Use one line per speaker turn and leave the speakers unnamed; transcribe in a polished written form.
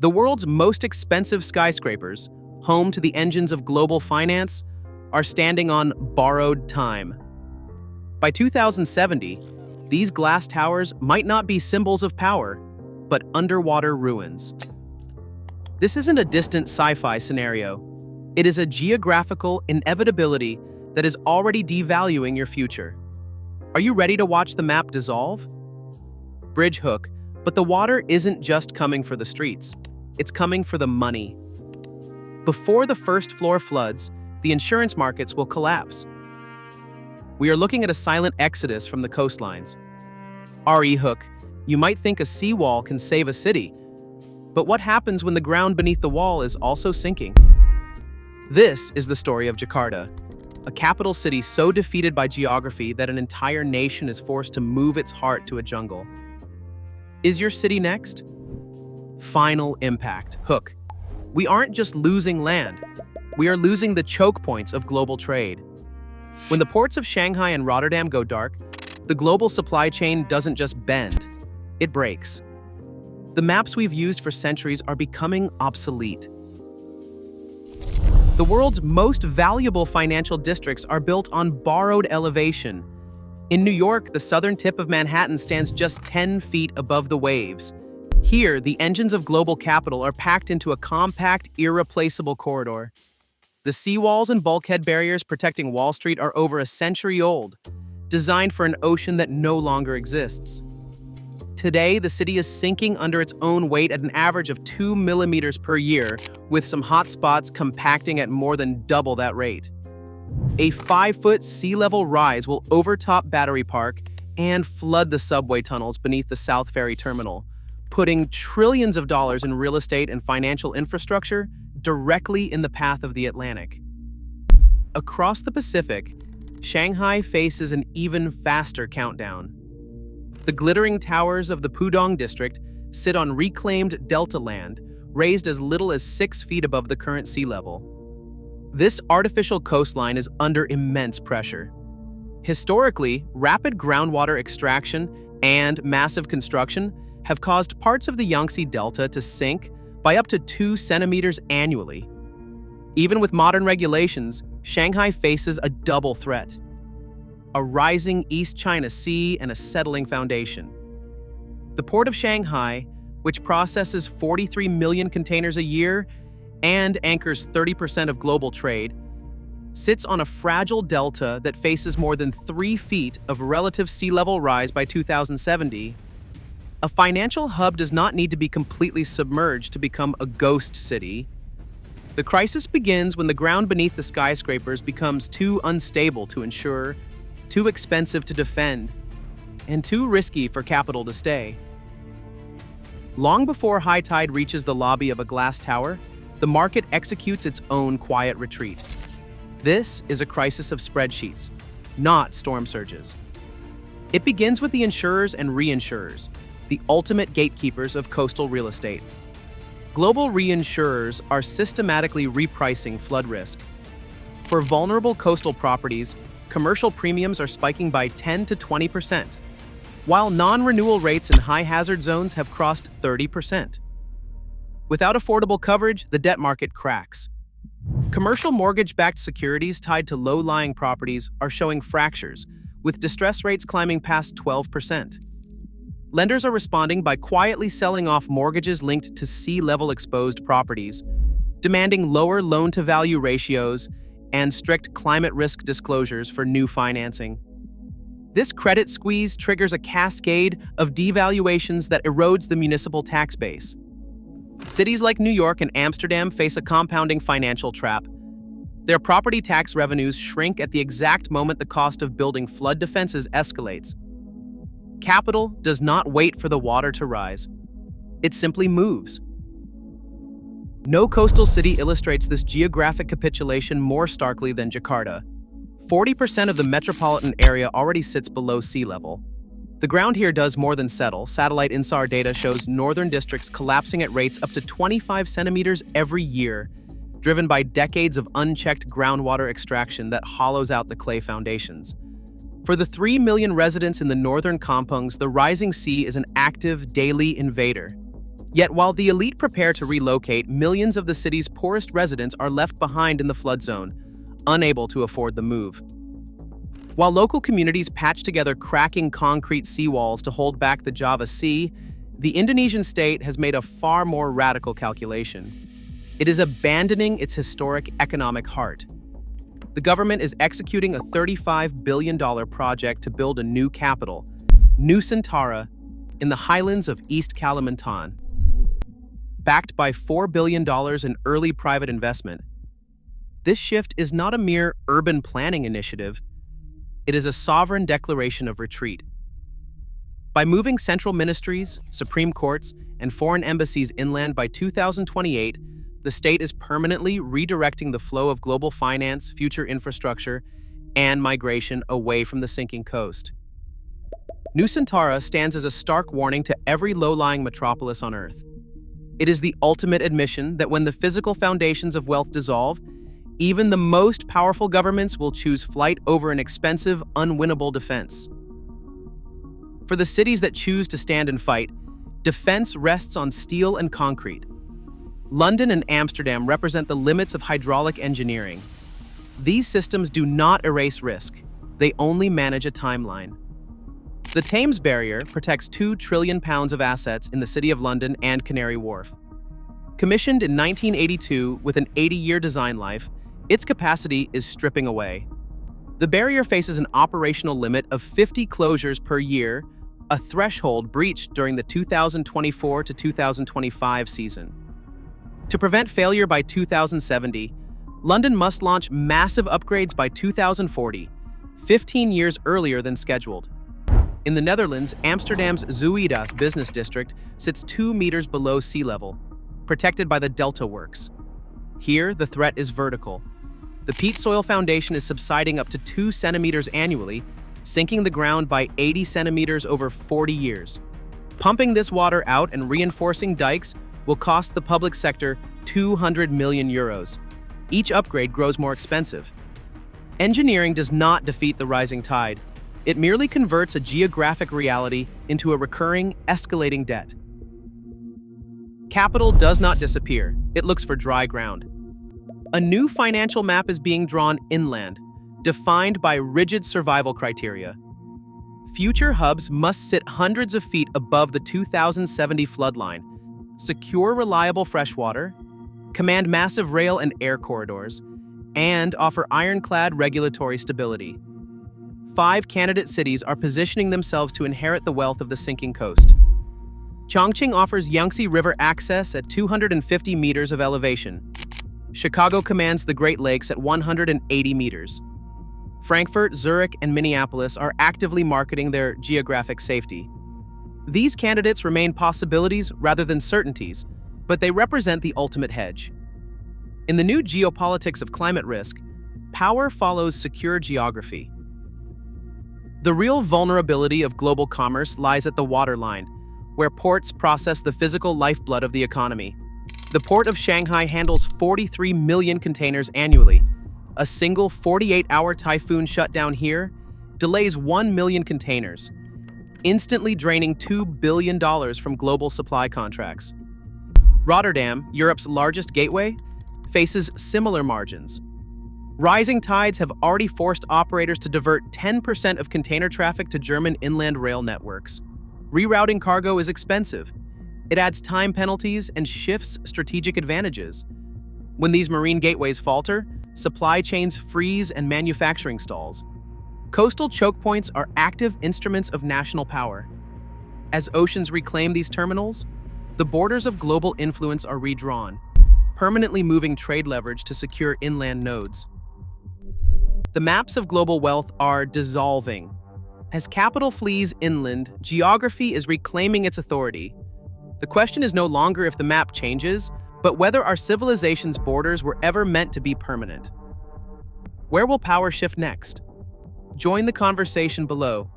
The world's most expensive skyscrapers, home to the engines of global finance, are standing on borrowed time. By 2070, these glass towers might not be symbols of power, but underwater ruins. This isn't a distant sci-fi scenario. It is a geographical inevitability that is already devaluing your future. Are you ready to watch the map dissolve? Bridge hook, but the water isn't just coming for the streets. It's coming for the money. Before the first floor floods, the insurance markets will collapse. We are looking at a silent exodus from the coastlines. Hook, you might think a seawall can save a city, but what happens when the ground beneath the wall is also sinking? This is the story of Jakarta, a capital city so defeated by geography that an entire nation is forced to move its heart to a jungle. Is your city next? Final impact. Hook. We aren't just losing land. We are losing the choke points of global trade. When the ports of Shanghai and Rotterdam go dark, the global supply chain doesn't just bend, it breaks. The maps we've used for centuries are becoming obsolete. The world's most valuable financial districts are built on borrowed elevation. In New York, the southern tip of Manhattan stands just 10 feet above the waves. Here, the engines of global capital are packed into a compact, irreplaceable corridor. The seawalls and bulkhead barriers protecting Wall Street are over a century old, designed for an ocean that no longer exists. Today, the city is sinking under its own weight at an average of 2 millimeters per year, with some hot spots compacting at more than double that rate. A 5-foot sea level rise will overtop Battery Park and flood the subway tunnels beneath the South Ferry Terminal, putting trillions of dollars in real estate and financial infrastructure directly in the path of the Atlantic. Across the Pacific, Shanghai faces an even faster countdown. The glittering towers of the Pudong district sit on reclaimed delta land, raised as little as 6 feet above the current sea level. This artificial coastline is under immense pressure. Historically, rapid groundwater extraction and massive construction have caused parts of the Yangtze Delta to sink by up to 2 centimeters annually. Even with modern regulations, Shanghai faces a double threat: a rising East China Sea and a settling foundation. The Port of Shanghai, which processes 43 million containers a year and anchors 30% of global trade, sits on a fragile delta that faces more than 3 feet of relative sea level rise by 2070. A financial hub does not need to be completely submerged to become a ghost city. The crisis begins when the ground beneath the skyscrapers becomes too unstable to insure, too expensive to defend, and too risky for capital to stay. Long before high tide reaches the lobby of a glass tower, the market executes its own quiet retreat. This is a crisis of spreadsheets, not storm surges. It begins with the insurers and reinsurers, the ultimate gatekeepers of coastal real estate. Global reinsurers are systematically repricing flood risk. For vulnerable coastal properties, commercial premiums are spiking by 10 to 20%, while non-renewal rates in high-hazard zones have crossed 30%. Without affordable coverage, the debt market cracks. Commercial mortgage-backed securities tied to low-lying properties are showing fractures, with distress rates climbing past 12%. Lenders are responding by quietly selling off mortgages linked to sea-level exposed properties, demanding lower loan-to-value ratios and strict climate risk disclosures for new financing. This credit squeeze triggers a cascade of devaluations that erodes the municipal tax base. Cities like New York and Amsterdam face a compounding financial trap. Their property tax revenues shrink at the exact moment the cost of building flood defenses escalates. Capital does not wait for the water to rise. It simply moves. No coastal city illustrates this geographic capitulation more starkly than Jakarta. 40% of the metropolitan area already sits below sea level. The ground here does more than settle. Satellite INSAR data shows northern districts collapsing at rates up to 25 centimeters every year, driven by decades of unchecked groundwater extraction that hollows out the clay foundations. For the 3 million residents in the northern kampungs, the rising sea is an active, daily invader. Yet while the elite prepare to relocate, millions of the city's poorest residents are left behind in the flood zone, unable to afford the move. While local communities patch together cracking concrete seawalls to hold back the Java Sea, the Indonesian state has made a far more radical calculation. It is abandoning its historic economic heart. The government is executing a $35 billion project to build a new capital, Nusantara, in the highlands of East Kalimantan. Backed by $4 billion in early private investment, this shift is not a mere urban planning initiative. It is a sovereign declaration of retreat. By moving central ministries, supreme courts, and foreign embassies inland by 2028, the state is permanently redirecting the flow of global finance, future infrastructure, and migration away from the sinking coast. Nusantara stands as a stark warning to every low-lying metropolis on Earth. It is the ultimate admission that when the physical foundations of wealth dissolve, even the most powerful governments will choose flight over an expensive, unwinnable defense. For the cities that choose to stand and fight, defense rests on steel and concrete. London and Amsterdam represent the limits of hydraulic engineering. These systems do not erase risk, they only manage a timeline. The Thames Barrier protects £2 trillion of assets in the City of London and Canary Wharf. Commissioned in 1982 with an 80-year design life, its capacity is stripping away. The barrier faces an operational limit of 50 closures per year, a threshold breached during the 2024 to 2025 season. To prevent failure by 2070, London must launch massive upgrades by 2040, 15 years earlier than scheduled. In the Netherlands, Amsterdam's Zuidas business district sits 2 meters below sea level, protected by the Delta Works. Here, the threat is vertical. The peat soil foundation is subsiding up to 2 centimeters annually, sinking the ground by 80 centimeters over 40 years. Pumping this water out and reinforcing dikes will cost the public sector €200 million. Each upgrade grows more expensive. Engineering does not defeat the rising tide. It merely converts a geographic reality into a recurring, escalating debt. Capital does not disappear. It looks for dry ground. A new financial map is being drawn inland, defined by rigid survival criteria. Future hubs must sit hundreds of feet above the 2070 floodline, secure reliable freshwater, command massive rail and air corridors, and offer ironclad regulatory stability. 5 candidate cities are positioning themselves to inherit the wealth of the sinking coast. Chongqing offers Yangtze River access at 250 meters of elevation. Chicago commands the Great Lakes at 180 meters. Frankfurt, Zurich, and Minneapolis are actively marketing their geographic safety. These candidates remain possibilities rather than certainties, but they represent the ultimate hedge. In the new geopolitics of climate risk, power follows secure geography. The real vulnerability of global commerce lies at the waterline, where ports process the physical lifeblood of the economy. The port of Shanghai handles 43 million containers annually. A single 48-hour typhoon shutdown here delays 1 million containers, instantly draining $2 billion from global supply contracts. Rotterdam, Europe's largest gateway, faces similar margins. Rising tides have already forced operators to divert 10% of container traffic to German inland rail networks. Rerouting cargo is expensive. It adds time penalties and shifts strategic advantages. When these marine gateways falter, supply chains freeze and manufacturing stalls. Coastal choke points are active instruments of national power. As oceans reclaim these terminals, the borders of global influence are redrawn, permanently moving trade leverage to secure inland nodes. The maps of global wealth are dissolving. As capital flees inland, geography is reclaiming its authority. The question is no longer if the map changes, but whether our civilization's borders were ever meant to be permanent. Where will power shift next? Join the conversation below.